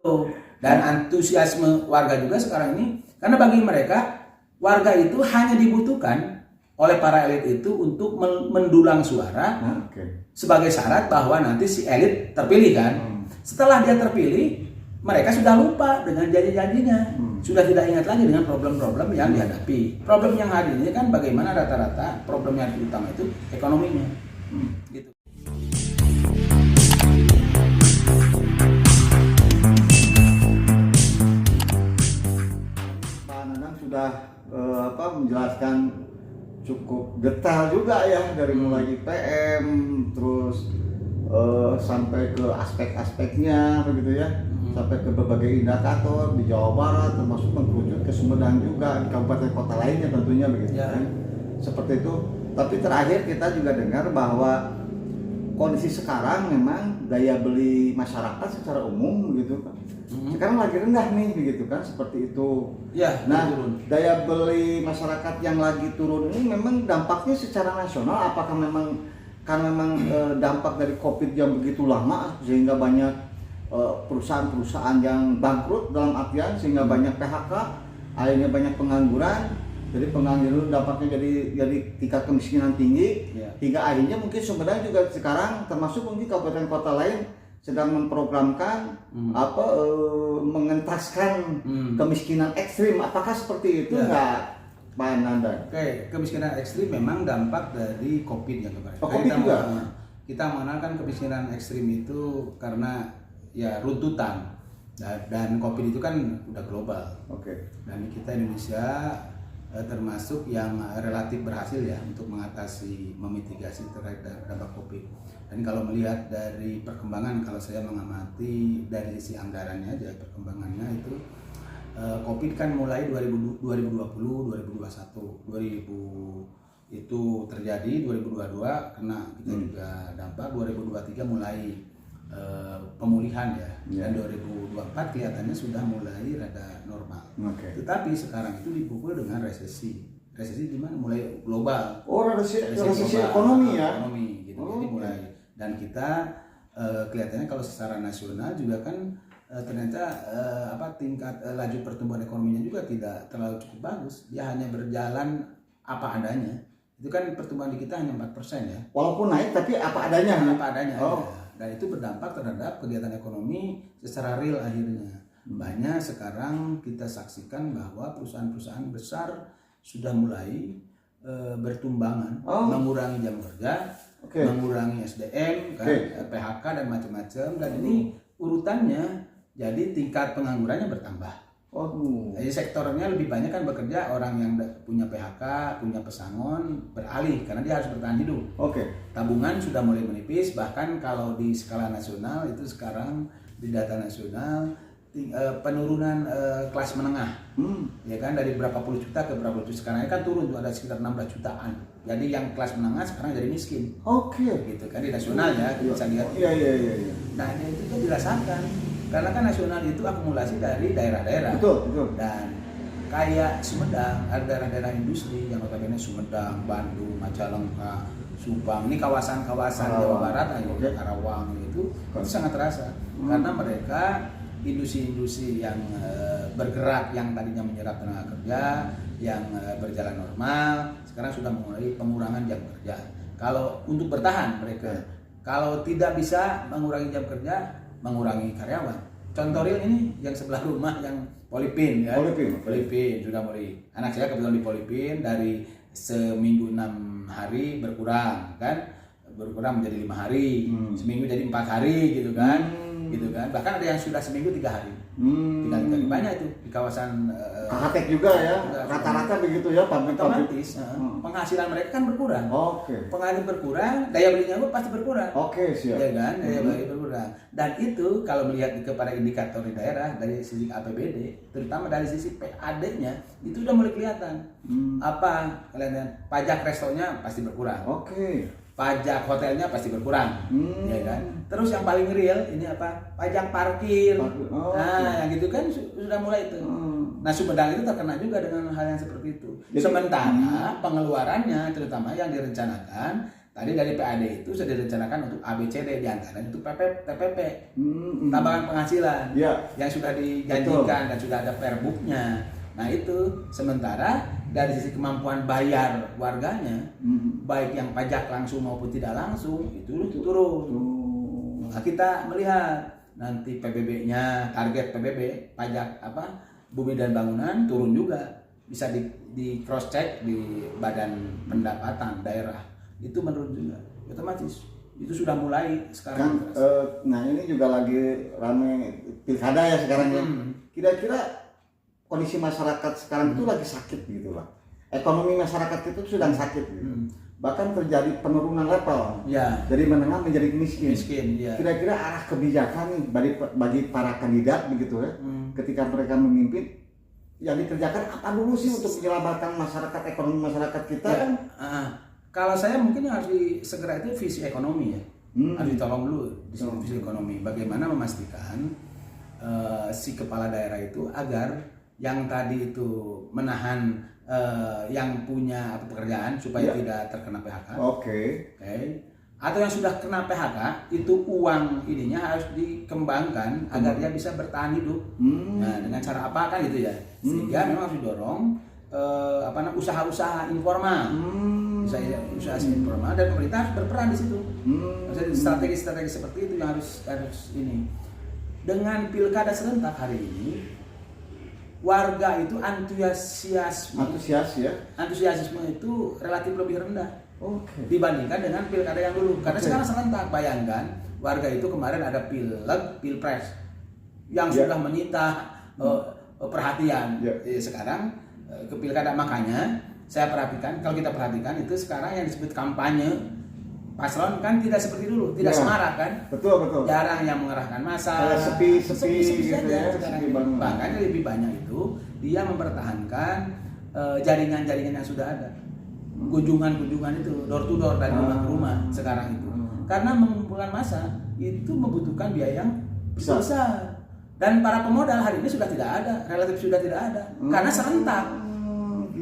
Dan antusiasme warga juga sekarang ini, karena bagi mereka warga itu hanya dibutuhkan oleh para elit itu untuk mendulang suara sebagai syarat bahwa nanti si elit terpilih kan. Setelah dia terpilih, mereka sudah lupa dengan janji-janjinya, sudah tidak ingat lagi dengan problem-problem yang dihadapi. Problem yang hari ini kan bagaimana rata-rata problem yang utama itu ekonominya, gitu. Pak Nanang sudah menjelaskan cukup detail juga ya, dari mulai IPM terus sampai ke aspek-aspeknya begitu ya, sampai ke berbagai indikator di Jawa Barat, termasuk mengkerucut ke Sumedang juga, di kabupaten kota lainnya tentunya begitu kan, seperti itu. Tapi terakhir kita juga dengar bahwa kondisi sekarang memang daya beli masyarakat secara umum begitu kan, sekarang lagi rendah nih begitu kan, seperti itu ya. Nah, daya beli masyarakat yang lagi turun ini memang dampaknya secara nasional, apakah memang karena dampak dari COVID yang begitu lama sehingga banyak perusahaan-perusahaan yang bangkrut dalam artian sehingga banyak PHK, akhirnya banyak pengangguran, jadi pengangguran dampaknya jadi tingkat kemiskinan tinggi, hingga akhirnya mungkin Sumedang juga sekarang termasuk mungkin kabupaten kota lain sedang memprogramkan mengentaskan kemiskinan ekstrim. Apakah seperti itu enggak Pak Nandan? Oke, kemiskinan ekstrim memang dampak dari COVID yang kemarin. COVID juga. Kita mengenalkan kemiskinan ekstrim itu karena ya runtutan, dan COVID itu kan udah global. Dan kita Indonesia termasuk yang relatif berhasil ya untuk mengatasi, memitigasi terhadap dampak COVID. Dan kalau melihat dari perkembangan, kalau saya mengamati dari sisi anggarannya aja, perkembangannya itu COVID kan mulai 2020, 2021, 2000 itu terjadi, 2022 kena kita juga dampak, 2023 mulai pemulihan ya, dan 2024 kelihatannya sudah mulai rada normal. Tetapi sekarang itu dipukul dengan resesi gimana? Mulai global. Resesi ekonomi ya. Ekonomi gitu. Jadi mulai, dan kita kelihatannya kalau secara nasional juga kan ternyata tingkat laju pertumbuhan ekonominya juga tidak terlalu cukup bagus. Dia hanya berjalan apa adanya. Itu kan pertumbuhan di kita hanya 4% ya. Walaupun naik tapi apa adanya. Ya. Dan itu berdampak terhadap kegiatan ekonomi secara real akhirnya. Banyak sekarang kita saksikan bahwa perusahaan-perusahaan besar sudah mulai bertumbangan, mengurangi jam kerja, mengurangi SDM, PHK dan macam-macam. Dan ini urutannya, jadi tingkat penganggurannya bertambah. Jadi sektornya lebih banyak kan bekerja orang yang punya PHK, punya pesangon, beralih karena dia harus bertahan hidup. Tabungan sudah mulai menipis, bahkan kalau di skala nasional itu sekarang di data nasional penurunan kelas menengah, ya kan, dari berapa puluh juta ke berapa puluh juta, sekarang kan turun tuh, ada sekitar 16 jutaan. Jadi yang kelas menengah sekarang jadi miskin. Gitu kan di nasional ya, bisa lihat. Nah ini itu kan dirasakan. Karena kan nasional itu akumulasi dari daerah-daerah. Betul. Dan kayak Sumedang, ada daerah-daerah industri yang notabene Sumedang, Bandung, Majalengka, Subang. Ini kawasan-kawasan Jawa Barat, Karawang itu sangat terasa. Karena mereka industri-industri yang bergerak, yang tadinya menyerap tenaga kerja, yang berjalan normal, sekarang sudah mulai pengurangan jam kerja. Kalau untuk bertahan mereka, kalau tidak bisa mengurangi jam kerja, mengurangi karyawan. Contoh real ini yang sebelah rumah yang Polipin ya. Polipin sudah mulai. Anak saya kebetulan di Polipin, dari seminggu 6 hari berkurang kan, berkurang menjadi 5 hari, seminggu jadi 4 hari gitu kan. Bahkan ada yang sudah seminggu 3 hari. 3 kali banyak itu di kawasan Katek juga ya. Rata-rata begitu ya, otomatis penghasilan mereka kan berkurang. Penghasilan berkurang, daya belinya pun pasti berkurang. Siap. Ya kan, daya beli berkurang. Dan itu kalau melihat kepada indikator di daerah dari sisi APBD, terutama dari sisi PAD-nya, itu udah mulai kelihatan. Pajak restonya pasti berkurang. Pajak hotelnya pasti berkurang, ya kan. Terus yang paling real ini pajak parkir. Yang gitu kan sudah mulai itu. Nah Sumedang itu terkena juga dengan hal yang seperti itu. Sementara pengeluarannya, terutama yang direncanakan Tadi dari PAD itu sudah direncanakan untuk ABCD, diantaranya untuk TPP, tambahan penghasilan yang sudah dijanjikan dan sudah ada perbuknya. Nah itu sementara dari sisi kemampuan bayar warganya, baik yang pajak langsung maupun tidak langsung itu turun. Nah, kita melihat nanti PBB-nya, target PBB pajak bumi dan bangunan turun juga, bisa di cross check di Badan Pendapatan Daerah. Itu menurun juga, otomatis itu sudah mulai sekarang kan. Nah ini juga lagi rame pilkada ya sekarang ya. Kira-kira kondisi masyarakat sekarang itu lagi sakit gitu lah, ekonomi masyarakat itu sedang sakit gitu. Bahkan terjadi penurunan level dari menengah menjadi miskin ya. Kira-kira arah kebijakan nih bagi para kandidat begitu ya, ketika mereka memimpin, yang dikerjakan apa dulu sih untuk menyelamatkan masyarakat, ekonomi masyarakat kita ya. Kan? Kalau saya mungkin yang harus segera itu visi ekonomi ya, harus ditolong dulu di sini visi ekonomi. Bagaimana memastikan si kepala daerah itu agar yang tadi itu menahan yang punya pekerjaan supaya tidak terkena PHK. Oke. Atau yang sudah kena PHK itu uang ininya harus dikembangkan agar dia bisa bertahan hidup. Nah dengan cara apa kan gitu ya? Sehingga memang harus didorong usaha-usaha informal. Usaha informal dan pemerintah harus berperan di situ. Strategi-strategi seperti itu yang harus ini. Dengan pilkada serentak hari ini, warga itu antusiasme itu relatif lebih rendah dibandingkan dengan pilkada yang dulu. Karena sekarang serentak, bayangkan warga itu kemarin ada pilpres yang sudah menyita perhatian. Sekarang ke pilkada, makanya saya perhatikan, kalau kita perhatikan itu sekarang yang disebut kampanye paslon kan tidak seperti dulu, tidak semarak kan? Betul. Jarang yang mengerahkan massa, sepi gitu saja sekarang. Bahkan lebih banyak itu dia mempertahankan jaringan-jaringan yang sudah ada, kunjungan itu door to door dari rumah ke rumah sekarang itu. Karena mengumpulkan massa itu membutuhkan biaya yang besar. Dan para pemodal hari ini sudah tidak ada, relatif sudah tidak ada, karena serentak.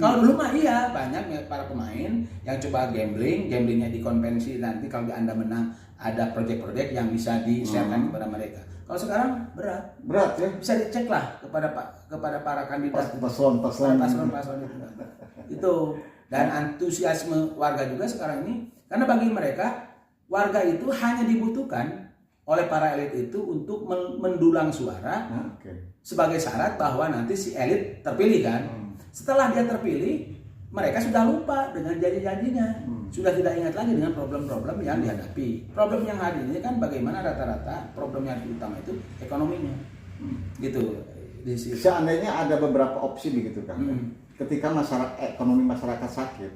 Kalau dulu mah iya, banyak para pemain yang coba gamblingnya di konvensi, nanti kalau Anda menang ada proyek-proyek yang bisa di-sharekan kepada mereka. Kalau sekarang berat ya, bisa dicek lah kepada para kandidat paslon itu. Dan antusiasme warga juga sekarang ini, karena bagi mereka warga itu hanya dibutuhkan oleh para elit itu untuk mendulang suara sebagai syarat bahwa nanti si elit terpilih kan. Setelah dia terpilih, mereka sudah lupa dengan janji-janjinya, sudah tidak ingat lagi dengan problem-problem yang dihadapi. Problem yang hari ini kan bagaimana rata-rata problem yang utama itu ekonominya, gitu. Seandainya ada beberapa opsi begitu kan, ketika ekonomi masyarakat sakit,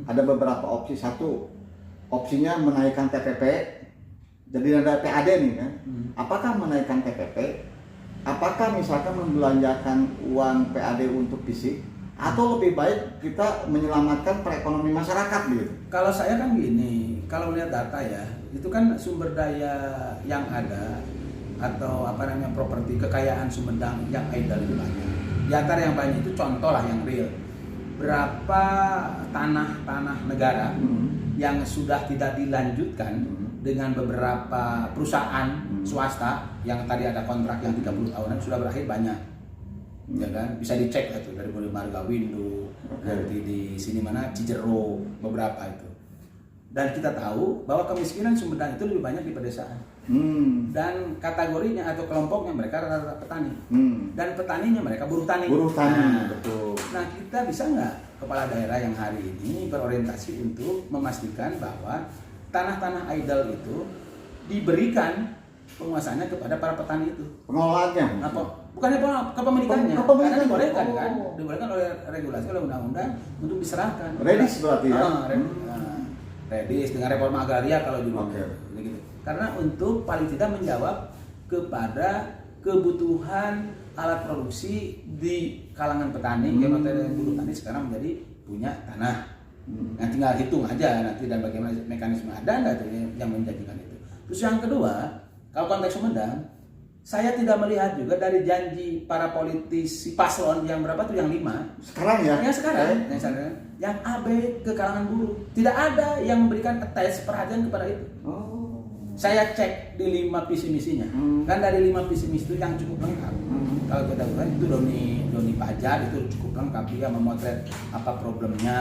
ada beberapa opsi. Satu, opsinya menaikkan TPP, jadi ada PAD nih kan. Apakah menaikkan TPP? Apakah misalkan membelanjakan uang PAD untuk fisik? Atau lebih baik kita menyelamatkan perekonomian masyarakat gitu? Kalau saya kan gini, kalau melihat data ya, itu kan sumber daya yang ada atau properti kekayaan Sumedang yang idle itu banyak. Di antara yang banyak itu contoh lah yang real. Berapa tanah negara yang sudah tidak dilanjutkan dengan beberapa perusahaan swasta yang tadi ada kontrak yang 30 tahunan sudah berakhir banyak. Ya kan, bisa dicek itu dari mulai Margawindo, nanti di sini mana Cijero, beberapa itu. Dan kita tahu bahwa kemiskinan Sumedang itu lebih banyak di pedesaan. Dan kategorinya atau kelompoknya mereka rata-rata petani. Dan petaninya mereka buruh tani. Betul. Nah, kita bisa nggak kepala daerah yang hari ini berorientasi untuk memastikan bahwa tanah-tanah idle itu diberikan penguasanya kepada para petani itu. Pengelolaannya? Bukannya kepemilikannya, karena dibolehkan kan, dibolehkan oleh regulasi, oleh undang-undang untuk diserahkan. Redis berarti ya? Redis dengan reforma agraria kalau dulu. Gitu. Karena untuk paling tidak menjawab kepada kebutuhan alat produksi di kalangan petani, yang buruh tani sekarang menjadi punya tanah. Nah, tinggal hitung aja nanti dan bagaimana mekanisme ada nggak yang menjanjikan itu. Terus yang kedua, kalau konteks Sumedang, saya tidak melihat juga dari janji para politisi paslon yang berapa tuh, yang 5 Sekarang ya? yang sekarang yang AB ke kalangan buruh, tidak ada yang memberikan attach perhatian kepada itu. Saya cek di 5 visi misinya, kan dari 5 visi misi itu yang cukup lengkap. Kalau kita lihat itu Doni Pajar itu cukup lengkap, dia memotret apa problemnya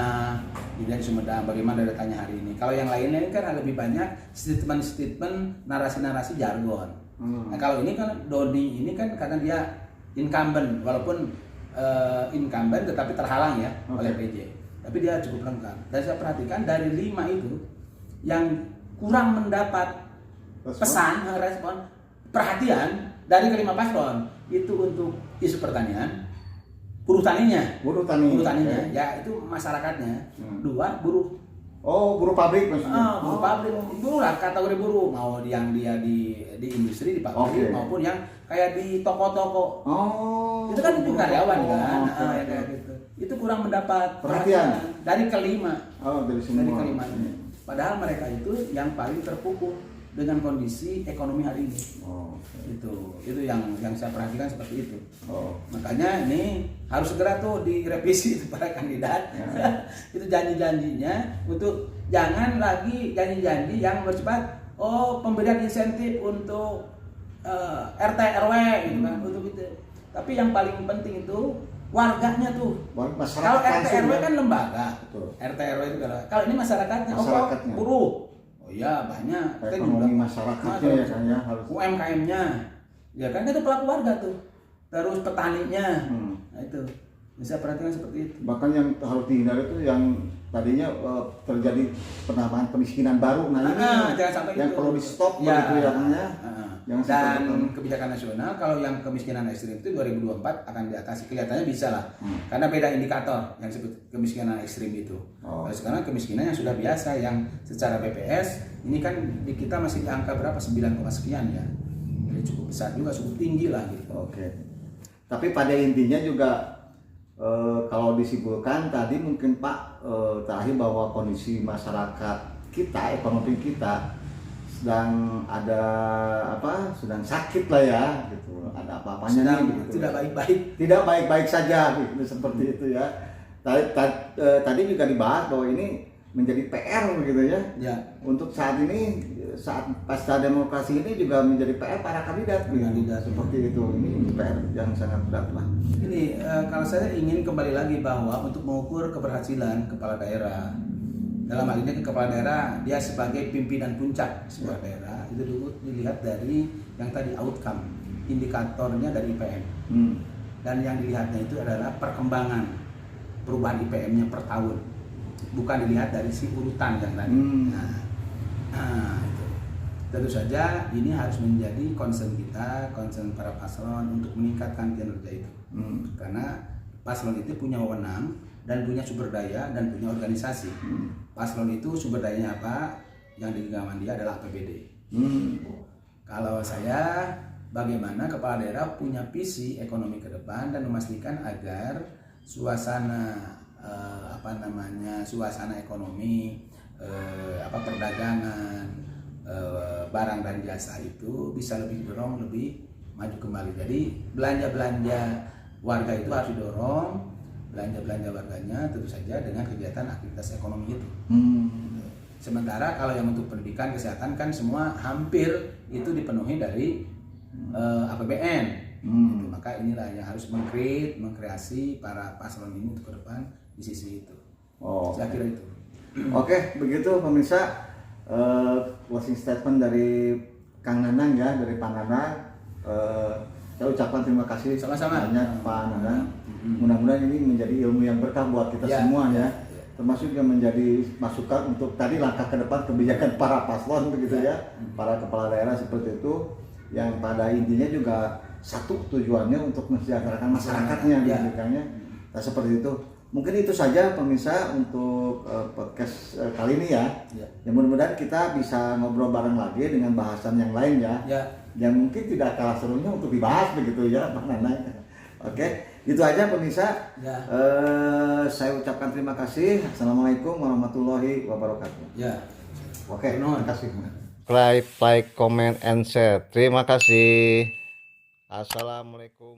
di Sumedang, bagaimana datanya hari ini. Kalau yang lainnya kan lebih banyak statement, narasi-narasi jargon. Nah kalau ini kan Doni ini kan karena dia incumbent, walaupun incumbent tetapi terhalang ya oleh PJ, tapi dia cukup lengkap. Dan saya perhatikan dari 5 itu yang kurang mendapat pesan, respon, perhatian dari kelima paslon itu untuk isu pertanian, buruh taninya, ya itu masyarakatnya. 2 buruh. Buruh pabrik maksudnya. Buruh pabrik, buruh lah, kategori buruh, mau yang dia di industri, di pabrik, maupun yang kayak di toko-toko. Itu kan itu karyawan kan, ya kayak gitu. Itu kurang mendapat perhatian dari kelima. Dari semua. Dari kelima. Padahal mereka itu yang paling terpukul dengan kondisi ekonomi hari ini. Itu yang saya perhatikan seperti itu. Makanya ini harus segera tuh direvisi itu para kandidat. Itu janji-janjinya untuk jangan lagi janji-janji yang bersifat pemberian insentif untuk RT RW gitu kan, untuk itu. Tapi yang paling penting itu warganya tuh. Kalau RT RW kan lembaga. RT RW itu kalau ini masyarakatnya. Buruh. Iya banyak. Ekonomi masyarakatnya ya kan ya, harus. UMKM-nya, ya kan itu pelaku warga tuh. Terus petaninya, nah itu bisa perhatikan seperti itu. Bahkan yang harus dihindari itu yang tadinya terjadi penambahan kemiskinan baru. Nah ini jangan sampai yang itu. Perlu di stop ya, begitu ya kan ya. Dan kebijakan nasional kalau yang kemiskinan ekstrim itu 2024 akan diatasi, kelihatannya bisa lah. Karena beda indikator yang disebut kemiskinan ekstrim itu. Kalau sekarang kemiskinan yang sudah biasa, yang secara BPS ini kan di kita masih di angka berapa, 9, sekian ya. Jadi cukup besar juga, cukup tinggi lah gitu. Tapi pada intinya juga kalau disimpulkan tadi mungkin Pak terakhir bahwa kondisi masyarakat kita, ekonomi kita sedang sedang sakit lah ya gitu, ada apa-apanya nih gitu. Tidak baik-baik saja gitu, seperti itu ya. Tadi juga dibahas bahwa ini menjadi PR begitu ya. Untuk saat ini, saat pasca demokrasi ini juga menjadi PR para kandidat seperti itu. Ini PR yang sangat berat lah. Ini kalau saya ingin kembali lagi bahwa untuk mengukur keberhasilan kepala daerah, dalam hal ini kepala daerah dia sebagai pimpinan puncak sebuah daerah, itu dulu dilihat dari yang tadi outcome, indikatornya dari IPM. Dan yang dilihatnya itu adalah perkembangan perubahan IPM-nya per tahun, bukan dilihat dari si urutan yang tadi. Itu. Tentu saja ini harus menjadi concern kita, concern para paslon untuk meningkatkan kinerja itu. Karena paslon itu punya wewenang dan punya sumber daya dan punya organisasi. Paslon itu sumber dayanya apa? Yang digenggaman dia adalah APBD. Kalau saya, bagaimana kepala daerah punya visi ekonomi ke depan dan memastikan agar suasana suasana ekonomi, perdagangan, barang dan jasa itu bisa lebih didorong, lebih maju kembali. Jadi belanja warga itu harus didorong, belanja warganya tentu saja dengan kegiatan aktivitas ekonomi itu. Sementara kalau yang untuk pendidikan, kesehatan kan semua hampir itu dipenuhi dari APBN. Gitu. Maka inilah yang harus mengkreasi para paslon ini untuk ke depan di sisi itu. Saya kira itu. Oke, begitu pemirsa, closing statement dari Kang Nanang ya, dari Pak Nanang. Saya ucapkan terima kasih banyak Pak Nanang. Mudah-mudahan ini menjadi ilmu yang berkah buat kita semua ya. Termasuk yang menjadi masukan untuk tadi langkah ke depan kebijakan para paslon begitu ya, para kepala daerah seperti itu, yang pada intinya juga satu tujuannya untuk mensejahterakan masyarakatnya gitu kan ya. Nah, seperti itu. Mungkin itu saja pemirsa untuk podcast kali ini ya. Ya mudah-mudahan kita bisa ngobrol bareng lagi dengan bahasan yang lain ya. Yang mungkin tidak kalah serunya untuk dibahas begitu ya Pak Nanang. Oke, itu aja pemirsa. Saya ucapkan terima kasih. Assalamualaikum warahmatullahi wabarakatuh. Oke, terima kasih. Like, comment, and share. Terima kasih. Assalamualaikum